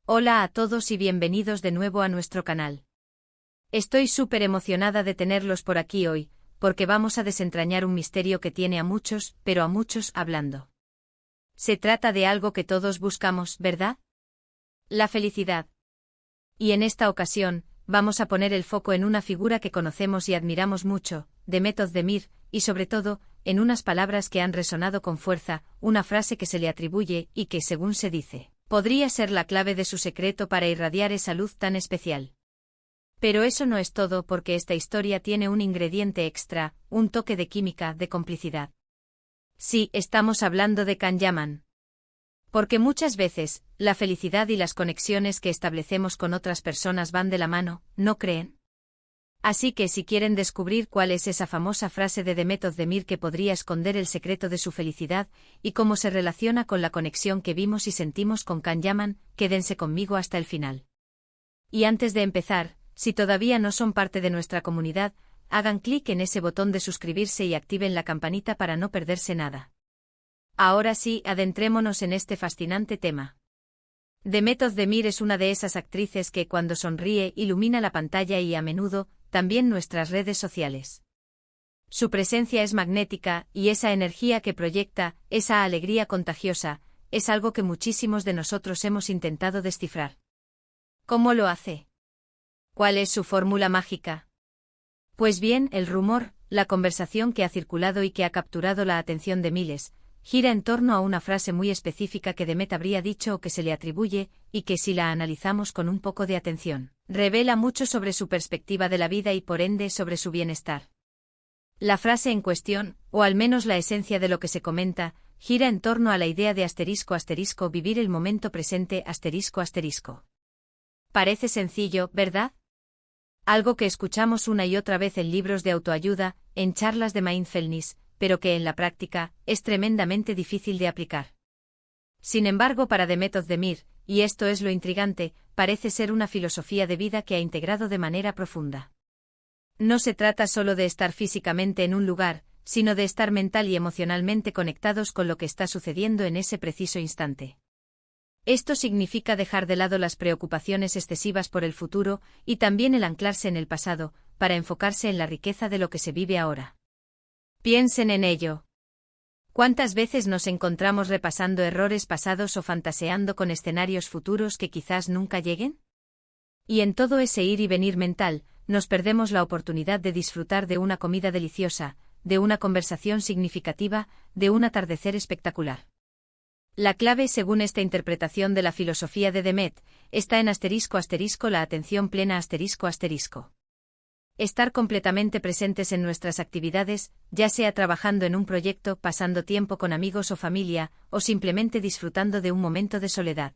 Hola a todos y bienvenidos de nuevo a nuestro canal. Estoy súper emocionada de tenerlos por aquí hoy, porque vamos a desentrañar un misterio que tiene a muchos, pero a muchos hablando. Se trata de algo que todos buscamos, ¿verdad? La felicidad. Y en esta ocasión, vamos a poner el foco en una figura que conocemos y admiramos mucho, Demet Özdemir, y sobre todo, en unas palabras que han resonado con fuerza, una frase que se le atribuye y que, según se dice, podría ser la clave de su secreto para irradiar esa luz tan especial. Pero eso no es todo porque esta historia tiene un ingrediente extra, un toque de química, de complicidad. Sí, estamos hablando de Can Yaman. Porque muchas veces, la felicidad y las conexiones que establecemos con otras personas van de la mano, ¿no creen? Así que si quieren descubrir cuál es esa famosa frase de Demet Özdemir que podría esconder el secreto de su felicidad, y cómo se relaciona con la conexión que vimos y sentimos con Can Yaman, quédense conmigo hasta el final. Y antes de empezar, si todavía no son parte de nuestra comunidad, hagan clic en ese botón de suscribirse y activen la campanita para no perderse nada. Ahora sí, adentrémonos en este fascinante tema. Demet Özdemir es una de esas actrices que cuando sonríe ilumina la pantalla y a menudo, también nuestras redes sociales. Su presencia es magnética y esa energía que proyecta, esa alegría contagiosa, es algo que muchísimos de nosotros hemos intentado descifrar. ¿Cómo lo hace? ¿Cuál es su fórmula mágica? Pues bien, el rumor, la conversación que ha circulado y que ha capturado la atención de miles, gira en torno a una frase muy específica que Demet habría dicho o que se le atribuye, y que si la analizamos con un poco de atención, revela mucho sobre su perspectiva de la vida y por ende sobre su bienestar. La frase en cuestión, o al menos la esencia de lo que se comenta, gira en torno a la idea de *** vivir el momento presente ***. Parece sencillo, ¿verdad? Algo que escuchamos una y otra vez en libros de autoayuda, en charlas de mindfulness, pero que en la práctica, es tremendamente difícil de aplicar. Sin embargo, para Demet Özdemir, y esto es lo intrigante, parece ser una filosofía de vida que ha integrado de manera profunda. No se trata solo de estar físicamente en un lugar, sino de estar mental y emocionalmente conectados con lo que está sucediendo en ese preciso instante. Esto significa dejar de lado las preocupaciones excesivas por el futuro, y también el anclarse en el pasado, para enfocarse en la riqueza de lo que se vive ahora. Piensen en ello. ¿Cuántas veces nos encontramos repasando errores pasados o fantaseando con escenarios futuros que quizás nunca lleguen? Y en todo ese ir y venir mental, nos perdemos la oportunidad de disfrutar de una comida deliciosa, de una conversación significativa, de un atardecer espectacular. La clave, según esta interpretación de la filosofía de Demet, está en *** la atención plena ***. Estar completamente presentes en nuestras actividades, ya sea trabajando en un proyecto, pasando tiempo con amigos o familia, o simplemente disfrutando de un momento de soledad.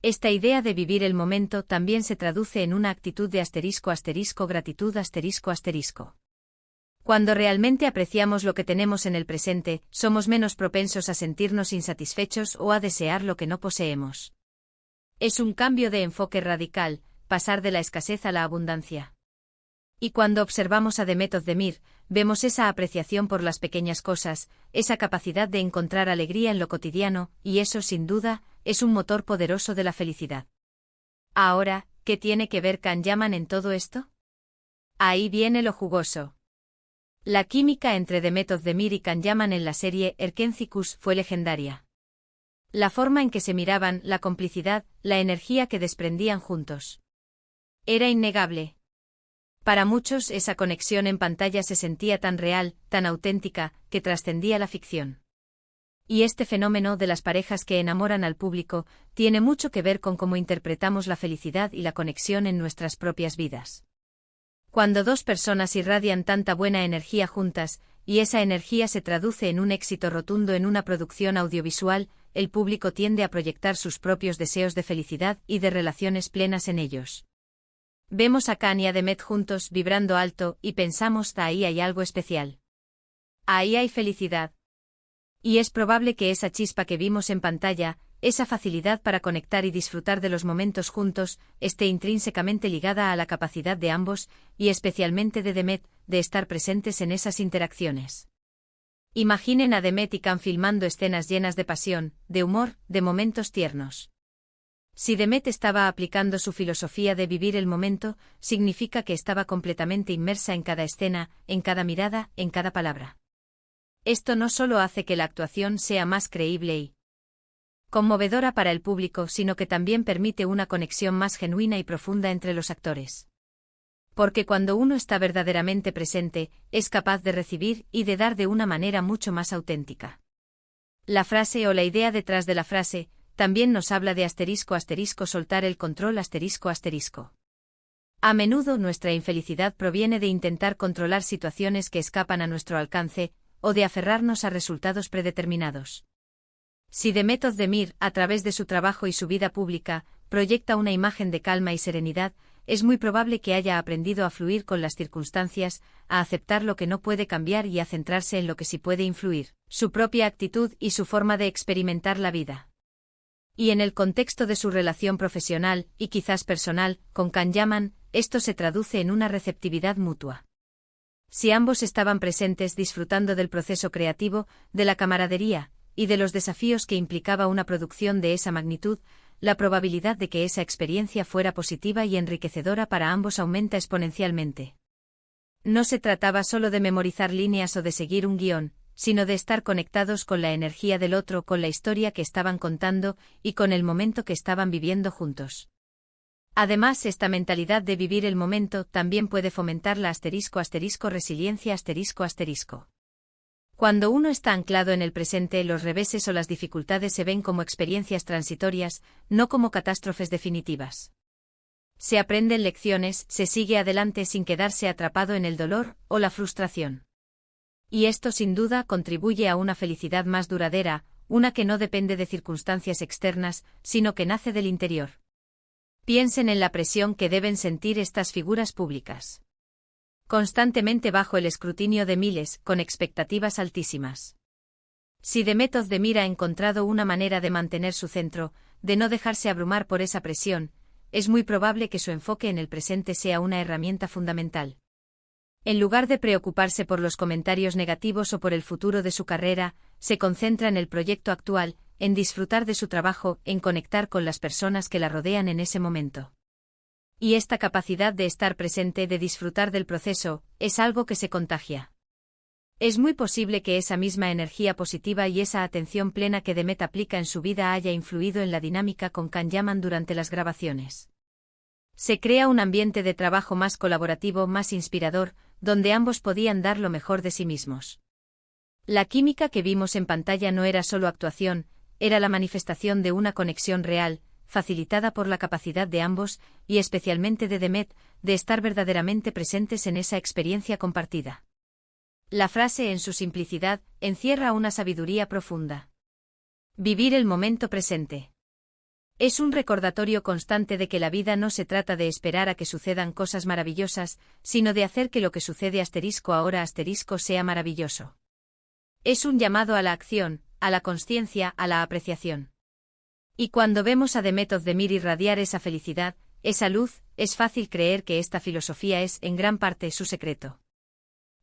Esta idea de vivir el momento también se traduce en una actitud de *** gratitud ***. Cuando realmente apreciamos lo que tenemos en el presente, somos menos propensos a sentirnos insatisfechos o a desear lo que no poseemos. Es un cambio de enfoque radical, pasar de la escasez a la abundancia. Y cuando observamos a Demet Özdemir, vemos esa apreciación por las pequeñas cosas, esa capacidad de encontrar alegría en lo cotidiano, y eso, sin duda, es un motor poderoso de la felicidad. Ahora, ¿qué tiene que ver Can Yaman en todo esto? Ahí viene lo jugoso. La química entre Demet Özdemir y Can Yaman en la serie Erkenci fue legendaria. La forma en que se miraban, la complicidad, la energía que desprendían juntos. Era innegable. Para muchos esa conexión en pantalla se sentía tan real, tan auténtica, que trascendía la ficción. Y este fenómeno de las parejas que enamoran al público tiene mucho que ver con cómo interpretamos la felicidad y la conexión en nuestras propias vidas. Cuando dos personas irradian tanta buena energía juntas, y esa energía se traduce en un éxito rotundo en una producción audiovisual, el público tiende a proyectar sus propios deseos de felicidad y de relaciones plenas en ellos. Vemos a Can y a Demet juntos vibrando alto y pensamos: ahí hay algo especial. Ahí hay felicidad. Y es probable que esa chispa que vimos en pantalla, esa facilidad para conectar y disfrutar de los momentos juntos, esté intrínsecamente ligada a la capacidad de ambos, y especialmente de Demet, de estar presentes en esas interacciones. Imaginen a Demet y Can filmando escenas llenas de pasión, de humor, de momentos tiernos. Si Demet estaba aplicando su filosofía de vivir el momento, significa que estaba completamente inmersa en cada escena, en cada mirada, en cada palabra. Esto no solo hace que la actuación sea más creíble y conmovedora para el público, sino que también permite una conexión más genuina y profunda entre los actores. Porque cuando uno está verdaderamente presente, es capaz de recibir y de dar de una manera mucho más auténtica. La frase o la idea detrás de la frase también nos habla de soltar el control ***. A menudo nuestra infelicidad proviene de intentar controlar situaciones que escapan a nuestro alcance, o de aferrarnos a resultados predeterminados. Si Demet Özdemir, a través de su trabajo y su vida pública, proyecta una imagen de calma y serenidad, es muy probable que haya aprendido a fluir con las circunstancias, a aceptar lo que no puede cambiar y a centrarse en lo que sí puede influir, su propia actitud y su forma de experimentar la vida. Y en el contexto de su relación profesional, y quizás personal, con Can Yaman, esto se traduce en una receptividad mutua. Si ambos estaban presentes disfrutando del proceso creativo, de la camaradería, y de los desafíos que implicaba una producción de esa magnitud, la probabilidad de que esa experiencia fuera positiva y enriquecedora para ambos aumenta exponencialmente. No se trataba solo de memorizar líneas o de seguir un guión, sino de estar conectados con la energía del otro, con la historia que estaban contando y con el momento que estaban viviendo juntos. Además, esta mentalidad de vivir el momento también puede fomentar la ***resiliencia ***. Cuando uno está anclado en el presente, los reveses o las dificultades se ven como experiencias transitorias, no como catástrofes definitivas. Se aprenden lecciones, se sigue adelante sin quedarse atrapado en el dolor o la frustración. Y esto sin duda contribuye a una felicidad más duradera, una que no depende de circunstancias externas, sino que nace del interior. Piensen en la presión que deben sentir estas figuras públicas. Constantemente bajo el escrutinio de miles, con expectativas altísimas. Si Demet Özdemir ha encontrado una manera de mantener su centro, de no dejarse abrumar por esa presión, es muy probable que su enfoque en el presente sea una herramienta fundamental. En lugar de preocuparse por los comentarios negativos o por el futuro de su carrera, se concentra en el proyecto actual, en disfrutar de su trabajo, en conectar con las personas que la rodean en ese momento. Y esta capacidad de estar presente, de disfrutar del proceso, es algo que se contagia. Es muy posible que esa misma energía positiva y esa atención plena que Demet aplica en su vida haya influido en la dinámica con Can Yaman durante las grabaciones. Se crea un ambiente de trabajo más colaborativo, más inspirador, donde ambos podían dar lo mejor de sí mismos. La química que vimos en pantalla no era solo actuación, era la manifestación de una conexión real, facilitada por la capacidad de ambos, y especialmente de Demet, de estar verdaderamente presentes en esa experiencia compartida. La frase en su simplicidad encierra una sabiduría profunda. Vivir el momento presente. Es un recordatorio constante de que la vida no se trata de esperar a que sucedan cosas maravillosas, sino de hacer que lo que sucede *ahora sea maravilloso. Es un llamado a la acción, a la consciencia, a la apreciación. Y cuando vemos a Demet Özdemir irradiar esa felicidad, esa luz, es fácil creer que esta filosofía es, en gran parte, su secreto.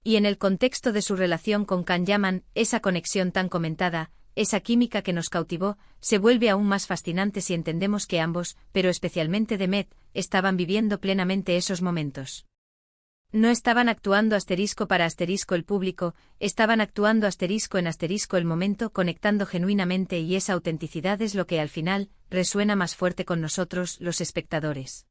Y en el contexto de su relación con Can Yaman, esa conexión tan comentada, esa química que nos cautivó, se vuelve aún más fascinante si entendemos que ambos, pero especialmente Demet, estaban viviendo plenamente esos momentos. No estaban actuando para el público, estaban actuando en el momento, conectando genuinamente, y esa autenticidad es lo que al final resuena más fuerte con nosotros, los espectadores.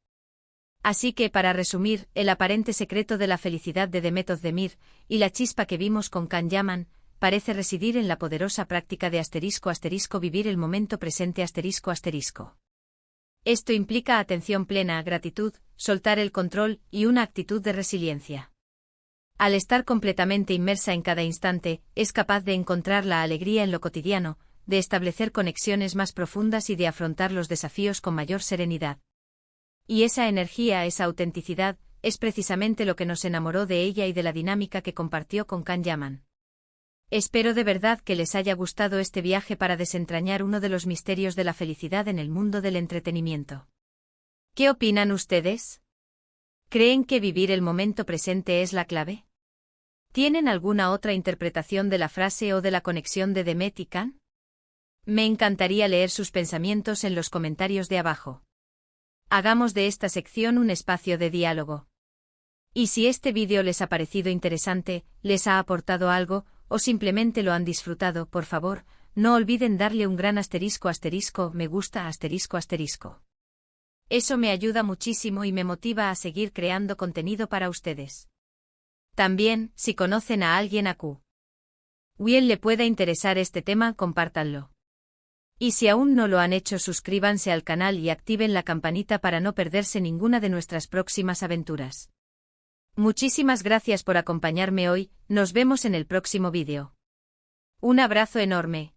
Así que, para resumir, el aparente secreto de la felicidad de Demet Özdemir, y la chispa que vimos con Can Yaman, parece residir en la poderosa práctica de vivir el momento presente ***. Esto implica atención plena, gratitud, soltar el control y una actitud de resiliencia. Al estar completamente inmersa en cada instante, es capaz de encontrar la alegría en lo cotidiano, de establecer conexiones más profundas y de afrontar los desafíos con mayor serenidad. Y esa energía, esa autenticidad, es precisamente lo que nos enamoró de ella y de la dinámica que compartió con Can Yaman. Espero de verdad que les haya gustado este viaje para desentrañar uno de los misterios de la felicidad en el mundo del entretenimiento. ¿Qué opinan ustedes? ¿Creen que vivir el momento presente es la clave? ¿Tienen alguna otra interpretación de la frase o de la conexión de Demet y Can? Me encantaría leer sus pensamientos en los comentarios de abajo. Hagamos de esta sección un espacio de diálogo. Y si este vídeo les ha parecido interesante, les ha aportado algo, o simplemente lo han disfrutado, por favor, no olviden darle un gran **, me gusta **. Eso me ayuda muchísimo y me motiva a seguir creando contenido para ustedes. También, si conocen a alguien a quien le pueda interesar este tema, compártanlo. Y si aún no lo han hecho, suscríbanse al canal y activen la campanita para no perderse ninguna de nuestras próximas aventuras. Muchísimas gracias por acompañarme hoy, nos vemos en el próximo vídeo. Un abrazo enorme.